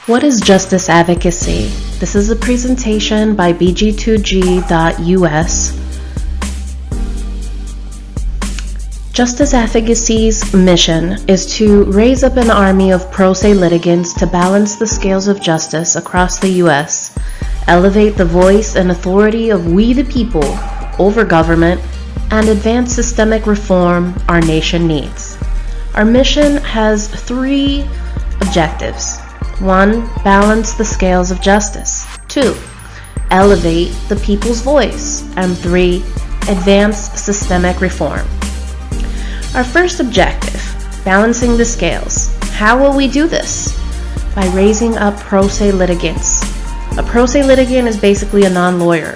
What is justice advocacy? This is a presentation by BG2G.US. Justice Advocacy's mission is to raise up an army of pro se litigants to balance the scales of justice across the U.S., elevate the voice and authority of we the people over government, and advance systemic reform our nation needs. Our mission has 3 objectives. 1. Balance the scales of justice. 2. Elevate the people's voice. And 3. Advance systemic reform. Our first objective, balancing the scales. How will we do this? By raising up pro se litigants. A pro se litigant is basically a non-lawyer,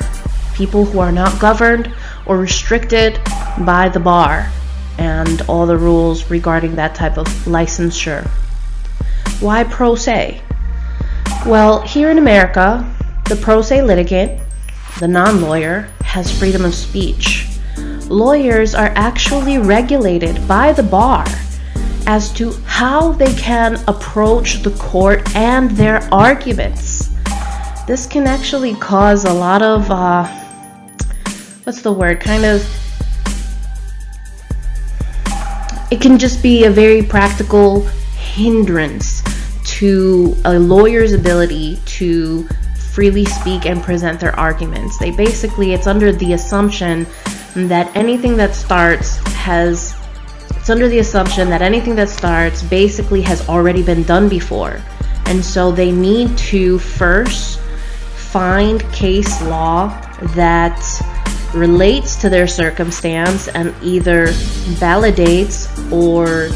people who are not governed or restricted by the bar and all the rules regarding that type of licensure. Why pro se? Well, here in America, the pro se litigant, the non-lawyer, has freedom of speech. Lawyers are actually regulated by the bar as to how they can approach the court and their arguments. This can actually cause a lot of, it can just be a very practical hindrance to a lawyer's ability to freely speak and present their arguments. It's under the assumption that anything that starts basically has already been done before. And so they need to first find case law that relates to their circumstance and either validates or,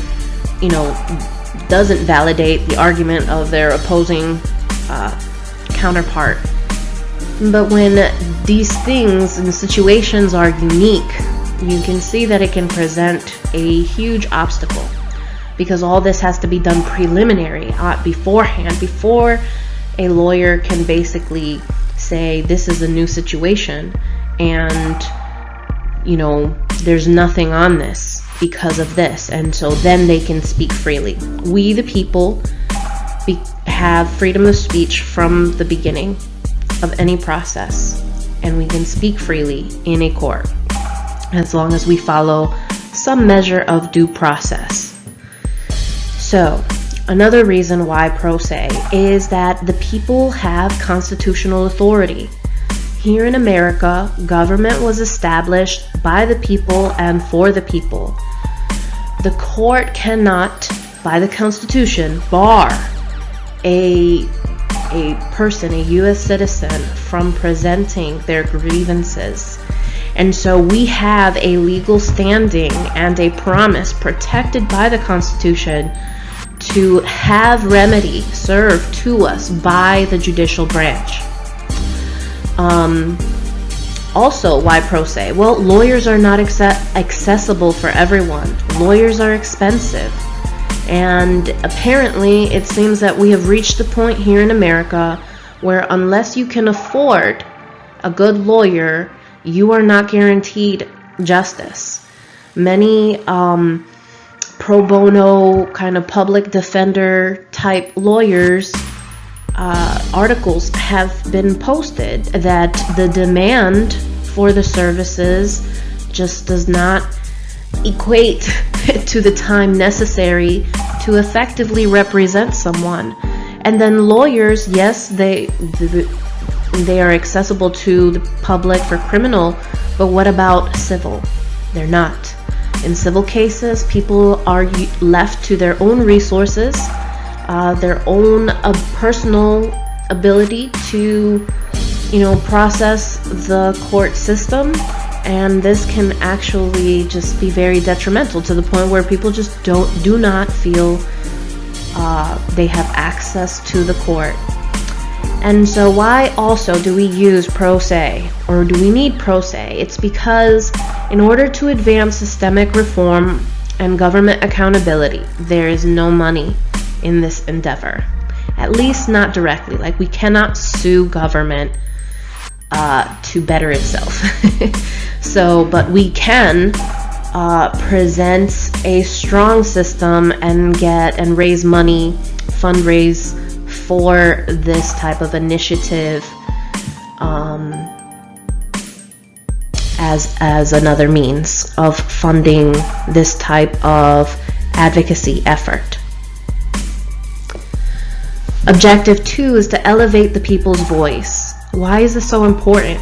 doesn't validate the argument of their opposing counterpart. But when these things and situations are unique, you can see that it can present a huge obstacle, because all this has to be done preliminary, beforehand, before a lawyer can basically say this is a new situation and there's nothing on this because of this, and so then they can speak freely. We the people have freedom of speech from the beginning of any process, and we can speak freely in a court as long as we follow some measure of due process. So another reason why pro se is that the people have constitutional authority. Here in America, government was established by the people and for the people. The court cannot, by the Constitution, bar a person, a U.S. citizen, from presenting their grievances. And so we have a legal standing and a promise protected by the Constitution to have remedy served to us by the judicial branch. Also, why pro se? Well, lawyers are not accessible for everyone. Lawyers are expensive. And apparently, it seems that we have reached the point here in America where unless you can afford a good lawyer, you are not guaranteed justice. Many pro bono kind of public defender type lawyers articles have been posted that the demand for the services just does not equate to the time necessary to effectively represent someone. And then lawyers, yes, they are accessible to the public for criminal, but what about civil? They're not. In civil cases, people are left to their own resources, their own personal ability to, process the court system, and this can actually just be very detrimental to the point where people just do not feel they have access to the court. And so why also do we use pro se, or do we need pro se? It's because in order to advance systemic reform and government accountability, there is no money in this endeavor, at least not directly. Like, we cannot sue government to better itself. But we can present a strong system and raise money, fundraise for this type of initiative as another means of funding this type of advocacy effort. Objective 2 is to elevate the people's voice. Why is this so important?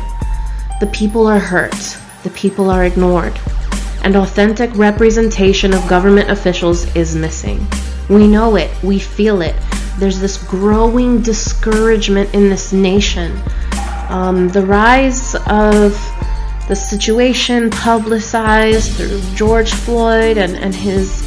The people are hurt. The people are ignored. And authentic representation of government officials is missing. We know it. We feel it. There's this growing discouragement in this nation. The rise of the situation publicized through George Floyd and his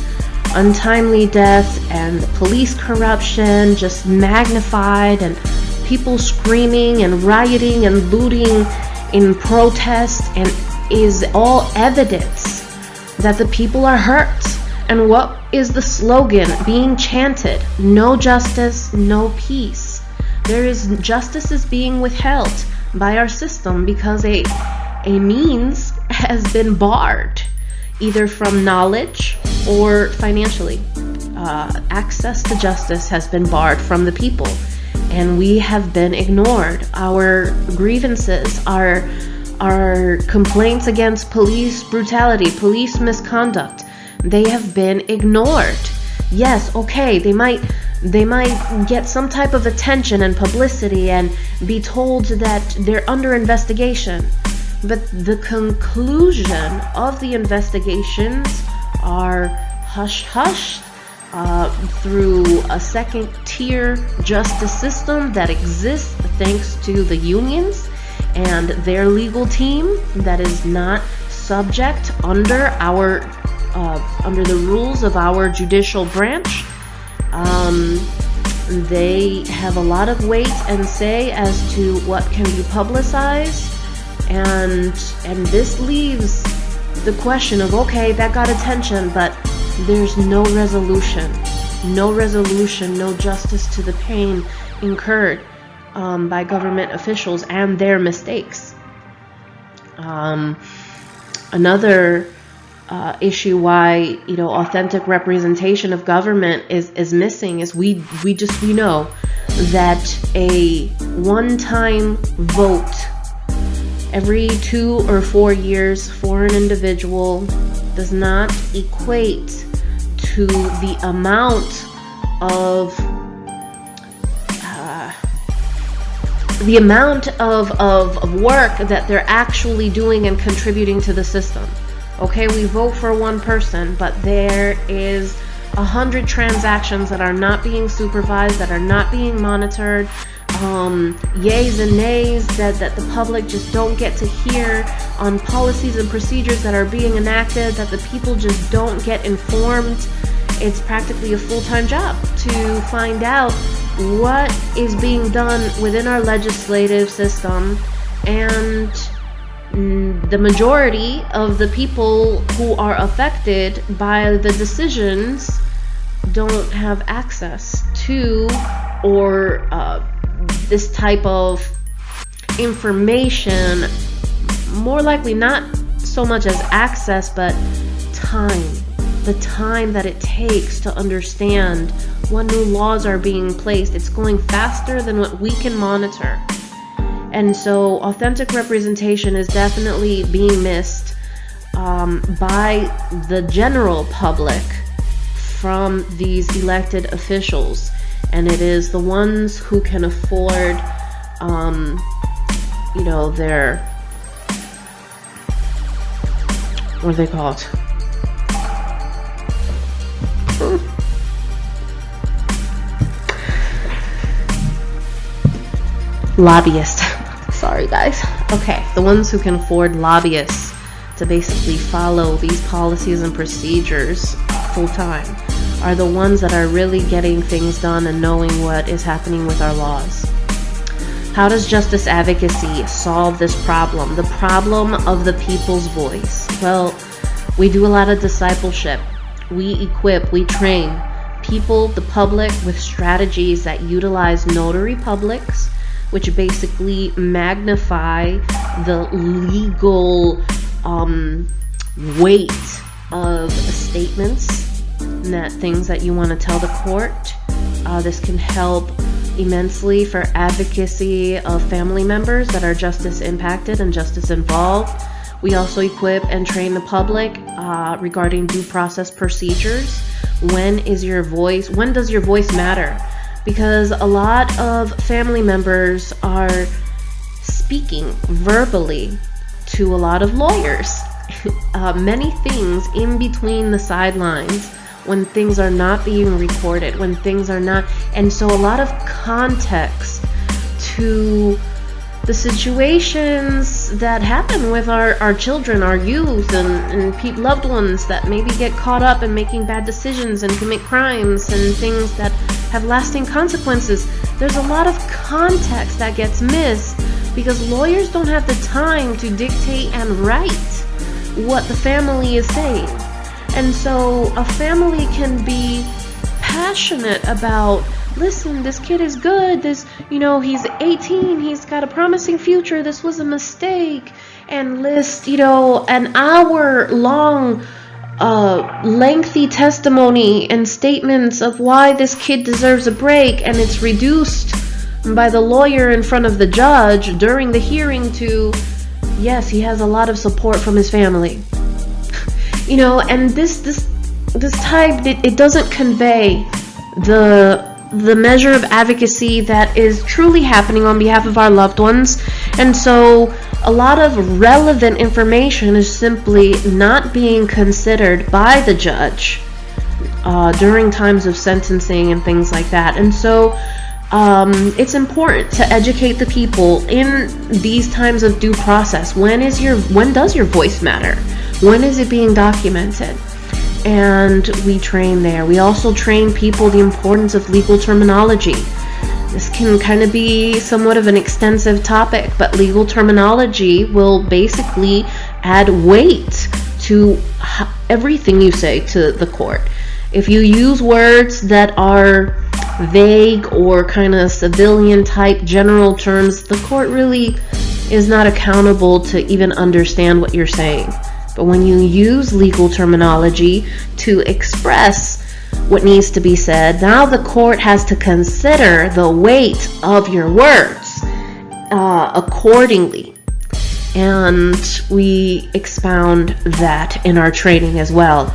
untimely death, and the police corruption just magnified, and people screaming and rioting and looting in protest, and is all evidence that the people are hurt. And what is the slogan being chanted? No justice, no peace. Justice is being withheld by our system because a means has been barred, either from knowledge or financially. Access to justice has been barred from the people, and we have been ignored. Our grievances, our complaints against police brutality, police misconduct, they have been ignored. Yes, okay, they might get some type of attention and publicity and be told that they're under investigation. But the conclusion of the investigations are hush-hushed through a second-tier justice system that exists thanks to the unions and their legal team that is not subject under the rules of our judicial branch. They have a lot of weight and say as to what can be publicized. And this leaves the question of, okay, that got attention, but there's no resolution, no justice to the pain incurred by government officials and their mistakes. Another issue why authentic representation of government is missing is we know that a one-time vote every 2 or 4 years for an individual does not equate to the amount of work that they're actually doing and contributing to the system. Okay, we vote for one person, but there is 100 transactions that are not being supervised, that are not being monitored, yays and nays that the public just don't get to hear on policies and procedures that are being enacted, that the people just don't get informed. It's practically a full-time job to find out what is being done within our legislative system, and the majority of the people who are affected by the decisions don't have access to or this type of information. More likely not so much as access, but time. The time that it takes to understand what new laws are being placed. It's going faster than what we can monitor. And so authentic representation is definitely being missed by the general public from these elected officials. And it is the ones who can afford, their, what are they called? Lobbyists. Sorry, guys. Okay, the ones who can afford lobbyists to basically follow these policies and procedures full time are the ones that are really getting things done and knowing what is happening with our laws. How does justice advocacy solve this problem? The problem of the people's voice. Well, we do a lot of discipleship. We equip, we train people, the public, with strategies that utilize notary publics, which basically magnify the legal weight of statements, and that things that you want to tell the court. This can help immensely for advocacy of family members that are justice impacted and justice involved. We also equip and train the public regarding due process procedures. When does your voice matter? Because a lot of family members are speaking verbally to a lot of lawyers. Many things in between the sidelines, when things are not being recorded, when things are not, and so a lot of context to the situations that happen with our children, our youth, and loved ones that maybe get caught up in making bad decisions and commit crimes and things that have lasting consequences. There's a lot of context that gets missed because lawyers don't have the time to dictate and write what the family is saying. And so a family can be passionate about, listen, this kid is good, he's 18, he's got a promising future, this was a mistake, and list, an hour-long lengthy testimony and statements of why this kid deserves a break, and it's reduced by the lawyer in front of the judge during the hearing to, yes, he has a lot of support from his family. And this type, it doesn't convey the measure of advocacy that is truly happening on behalf of our loved ones. And so a lot of relevant information is simply not being considered by the judge during times of sentencing and things like that. And so it's important to educate the people in these times of due process. When does your voice matter? When is it being documented? And we train there. We also train people the importance of legal terminology. This can kind of be somewhat of an extensive topic, but legal terminology will basically add weight to everything you say to the court. If you use words that are vague or kind of civilian type general terms, the court really is not accountable to even understand what you're saying. But when you use legal terminology to express what needs to be said, now the court has to consider the weight of your words accordingly. And we expound that in our training as well.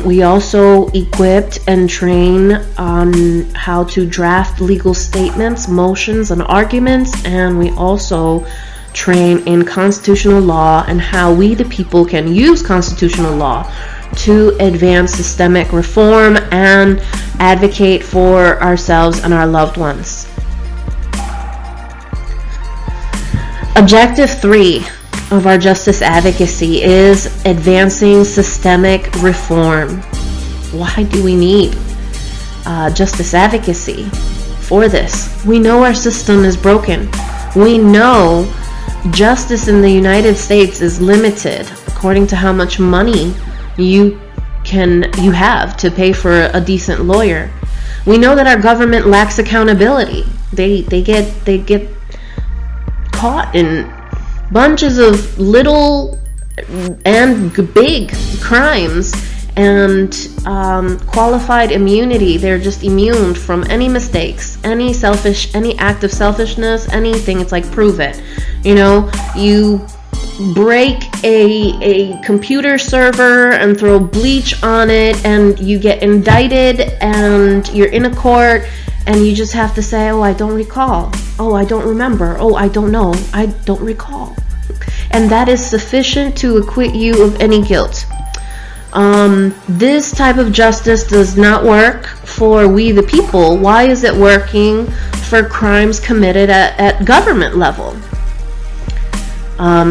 We also equipped and train on how to draft legal statements, motions, and arguments, and we also train in constitutional law and how we, the people, can use constitutional law to advance systemic reform and advocate for ourselves and our loved ones. Objective 3 of our justice advocacy is advancing systemic reform. Why do we need justice advocacy for this? We know our system is broken. We know justice in the United States is limited according to how much money you have to pay for a decent lawyer. We know that our government lacks accountability. They get caught in bunches of little and big crimes, and qualified immunity. They're just immune from any mistakes, any act of selfishness, anything. It's like, prove it. You break a computer server and throw bleach on it, and you get indicted, and you're in a court, and you just have to say, oh, I don't recall. Oh, I don't remember. Oh, I don't know. I don't recall. And that is sufficient to acquit you of any guilt. This type of justice does not work for we the people. Why is it working for crimes committed at government level?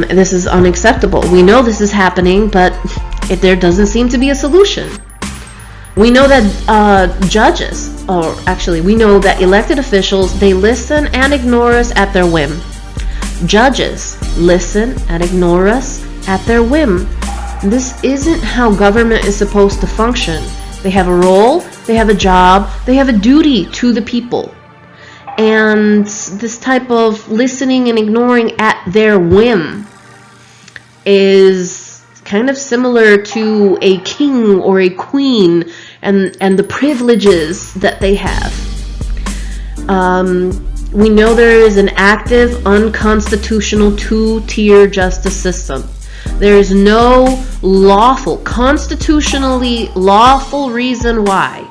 This is unacceptable. We know this is happening, but there doesn't seem to be a solution. We know that we know that elected officials, they listen and ignore us at their whim. Judges listen and ignore us at their whim. This isn't how government is supposed to function. They have a role, they have a job, they have a duty to the people. And this type of listening and ignoring at their whim is kind of similar to a king or a queen and the privileges that they have. We know there is an active, unconstitutional two-tier justice system. There is no constitutionally lawful reason why,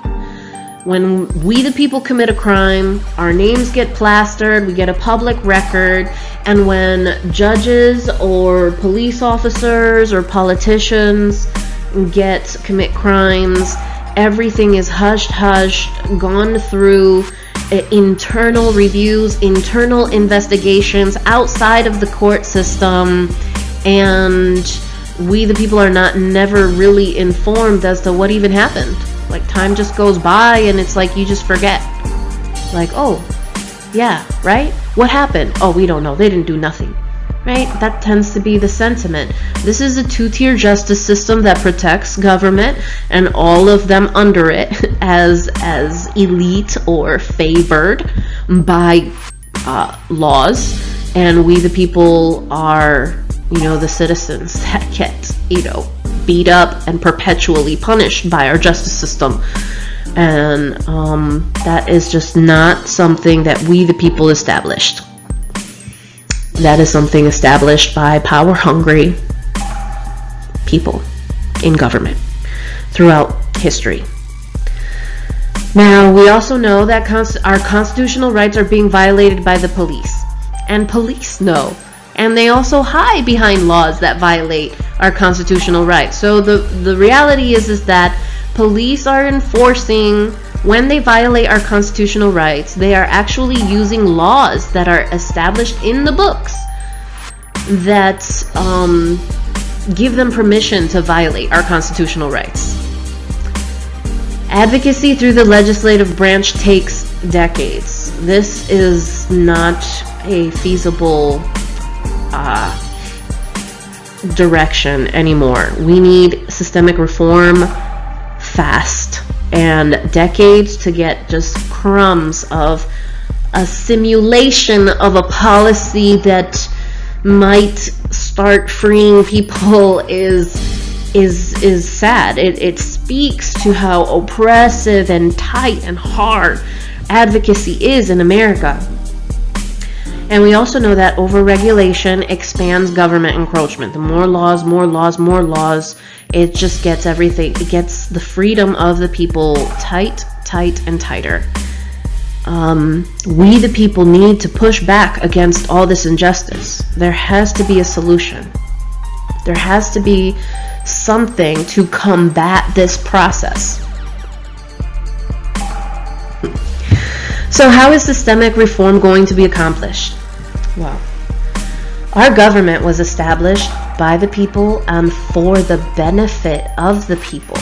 when we the people commit a crime, our names get plastered, we get a public record, and when judges or police officers or politicians commit crimes, everything is hushed, gone through internal reviews, internal investigations outside of the court system, and we the people are never really informed as to what even happened. Like, time just goes by and it's like you just forget. Like, oh, yeah, right? What happened? Oh, we don't know. They didn't do nothing. Right? That tends to be the sentiment. This is a two-tier justice system that protects government and all of them under it as elite or favored by laws, and we the people are, the citizens that get, beat up and perpetually punished by our justice system. And that is just not something that we the people established. That is something established by power-hungry people in government throughout history. Now, we also know that our constitutional rights are being violated by the police. And police know. And they also hide behind laws that violate our constitutional rights. So the reality is that police are enforcing, when they violate our constitutional rights, they are actually using laws that are established in the books that give them permission to violate our constitutional rights. Advocacy through the legislative branch takes decades. This is not a feasible direction anymore. We need systemic reform fast, and decades to get just crumbs of a simulation of a policy that might start freeing people is sad. It speaks to how oppressive and tight and hard advocacy is in America. And we also know that overregulation expands government encroachment. The more laws, it just gets everything. It gets the freedom of the people tight, and tighter. We the people need to push back against all this injustice. There has to be a solution. There has to be something to combat this process. So how is systemic reform going to be accomplished? Well, our government was established by the people and for the benefit of the people.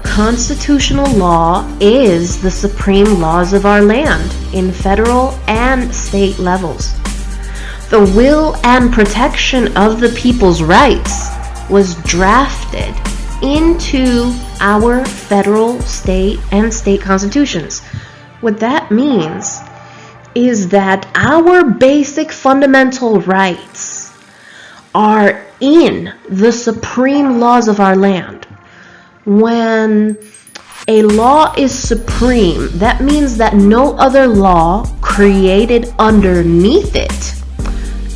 Constitutional law is the supreme laws of our land in federal and state levels. The will and protection of the people's rights was drafted into our federal, state, and state constitutions. What that means is that our basic fundamental rights are in the supreme laws of our land. When a law is supreme, that means that no other law created underneath it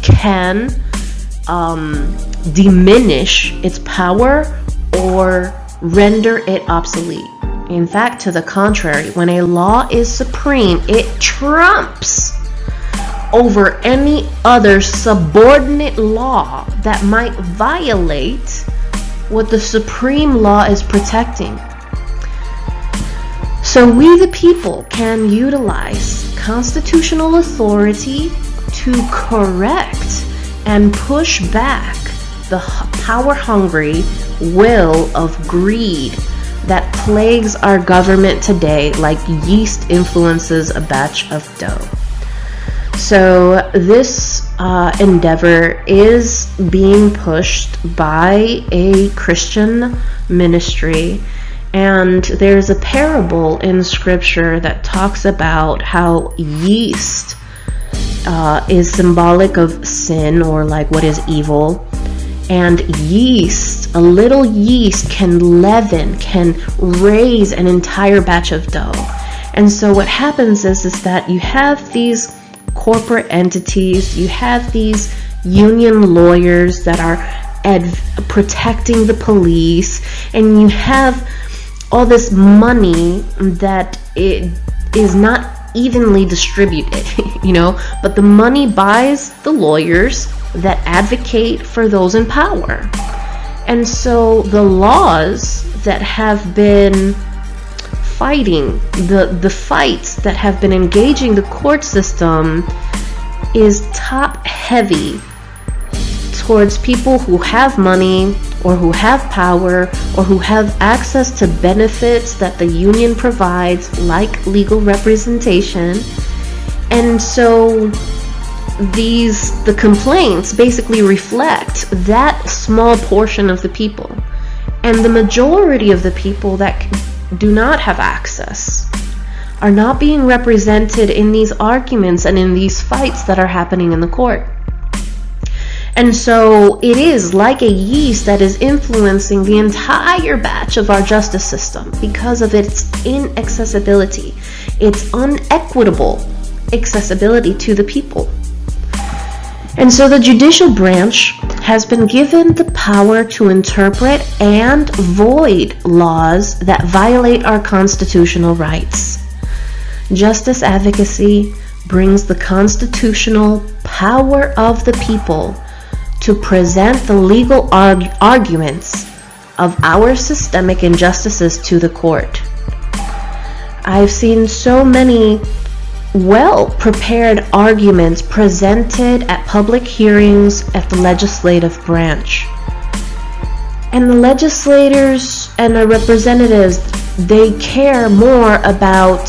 can diminish its power or render it obsolete. In fact, to the contrary, when a law is supreme, it trumps over any other subordinate law that might violate what the supreme law is protecting. So we the people can utilize constitutional authority to correct and push back the power-hungry will of greed that plagues our government today like yeast influences a batch of dough. So this endeavor is being pushed by a Christian ministry, and there's a parable in scripture that talks about how yeast is symbolic of sin, or like what is evil. And yeast, a little yeast can leaven, can raise an entire batch of dough. And so what happens is that you have these corporate entities, you have these union lawyers that are protecting the police, and you have all this money that it is not evenly distributed, but the money buys the lawyers that advocate for those in power. And so the laws that have been fighting, the fights that have been engaging the court system is top heavy towards people who have money or who have power or who have access to benefits that the union provides, like legal representation. And so the complaints basically reflect that small portion of the people. And the majority of the people that do not have access are not being represented in these arguments and in these fights that are happening in the court. And so it is like a yeast that is influencing the entire batch of our justice system because of its inaccessibility, its unequitable accessibility to the people. And so the judicial branch has been given the power to interpret and void laws that violate our constitutional rights. Justice advocacy brings the constitutional power of the people to present the legal arguments of our systemic injustices to the court. I've seen so many well-prepared arguments presented at public hearings at the legislative branch. And the legislators and the representatives, they care more about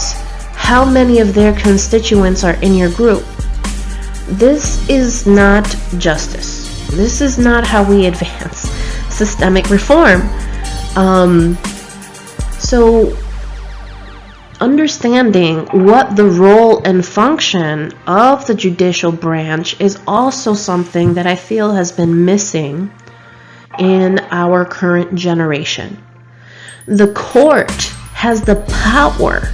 how many of their constituents are in your group. This is not justice. This is not how we advance systemic reform. So understanding what the role and function of the judicial branch is also something that I feel has been missing in our current generation. The court has the power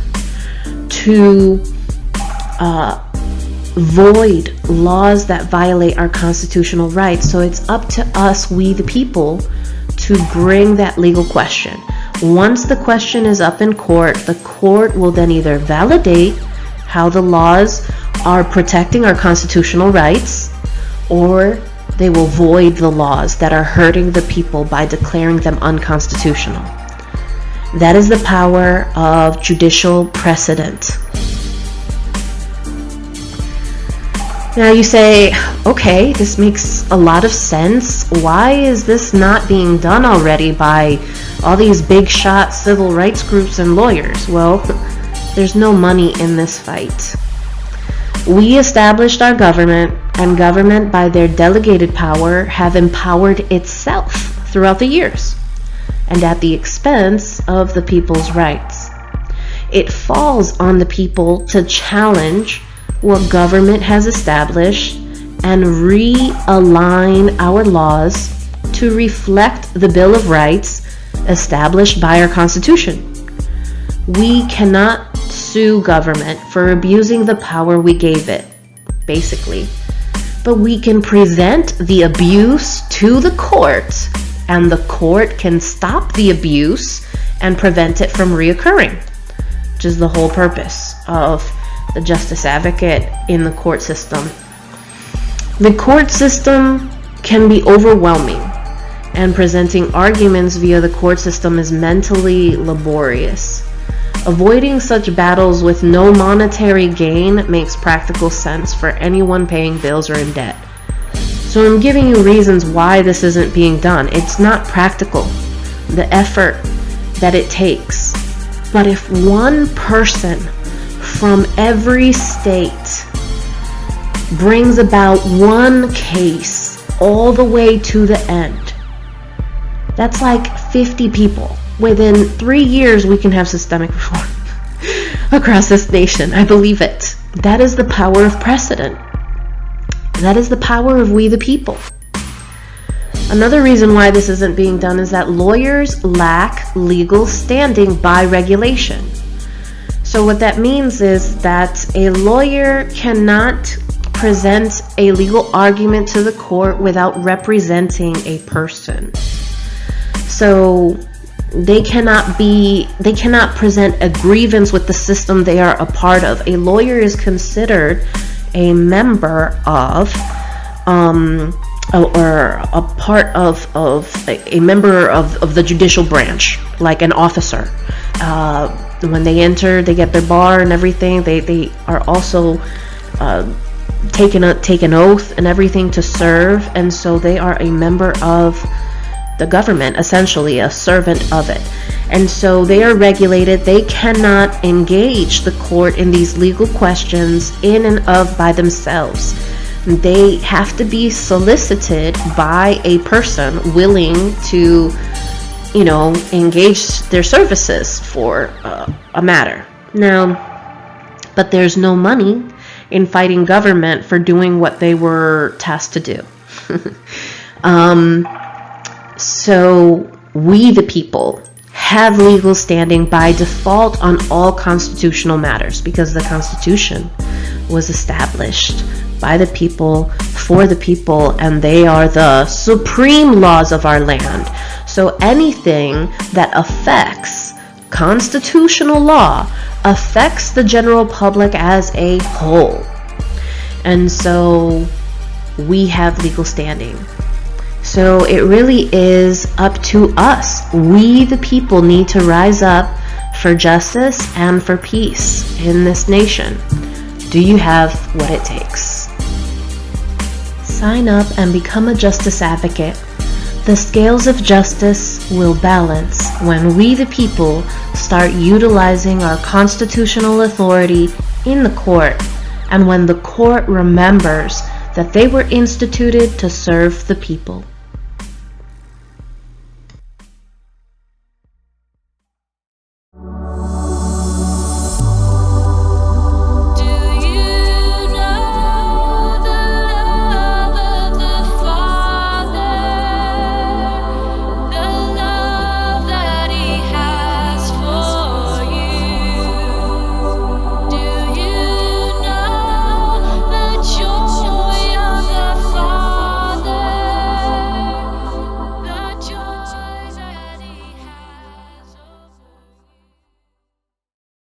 to void laws that violate our constitutional rights. So it's up to us, we the people, to bring that legal question. Once the question is up in court, the court will then either validate how the laws are protecting our constitutional rights, or they will void the laws that are hurting the people by declaring them unconstitutional. That is the power of judicial precedent. Now you say, okay, this makes a lot of sense. Why is this not being done already by all these big shot civil rights groups and lawyers? Well, there's no money in this fight. We established our government, and government, by their delegated power, have empowered itself throughout the years, and at the expense of the people's rights. It falls on the people to challenge what government has established and realign our laws to reflect the Bill of Rights established by our Constitution. We cannot sue government for abusing the power we gave it, basically. But we can present the abuse to the court, and the court can stop the abuse and prevent it from reoccurring, which is the whole purpose of the justice advocate in the court system. The court system can be overwhelming, and presenting arguments via the court system is mentally laborious. Avoiding such battles with no monetary gain makes practical sense for anyone paying bills or in debt. So I'm giving you reasons why this isn't being done. It's not practical, the effort that it takes. But if one person from every state brings about one case all the way to the end, that's like 50 people. Within 3 years, we can have systemic reform across this nation. I believe it. That is the power of precedent. That is the power of we the people. Another reason why this isn't being done is that lawyers lack legal standing by regulation. So So what that means is that a lawyer cannot present a legal argument to the court without representing a person. So they cannot present a grievance with the system they are a part of. A lawyer is considered a member of or a part of a member of the judicial branch, like an officer. When they enter, they get their bar and everything. They are also take an oath and everything to serve, and so they are a member of the government, essentially a servant of it. And so they are regulated. They cannot engage the court in these legal questions in and of by themselves. They have to be solicited by a person willing to, engage their services for a matter. Now, but there's no money in fighting government for doing what they were tasked to do. So we, the people, have legal standing by default on all constitutional matters, because the Constitution was established by the people, for the people, and they are the supreme laws of our land. So anything that affects constitutional law affects the general public as a whole. And so we have legal standing. So it really is up to us. We, the people, need to rise up for justice and for peace in this nation. Do you have what it takes? Sign up and become a justice advocate. The scales of justice will balance when we, the people, start utilizing our constitutional authority in the court, and when the court remembers that they were instituted to serve the people.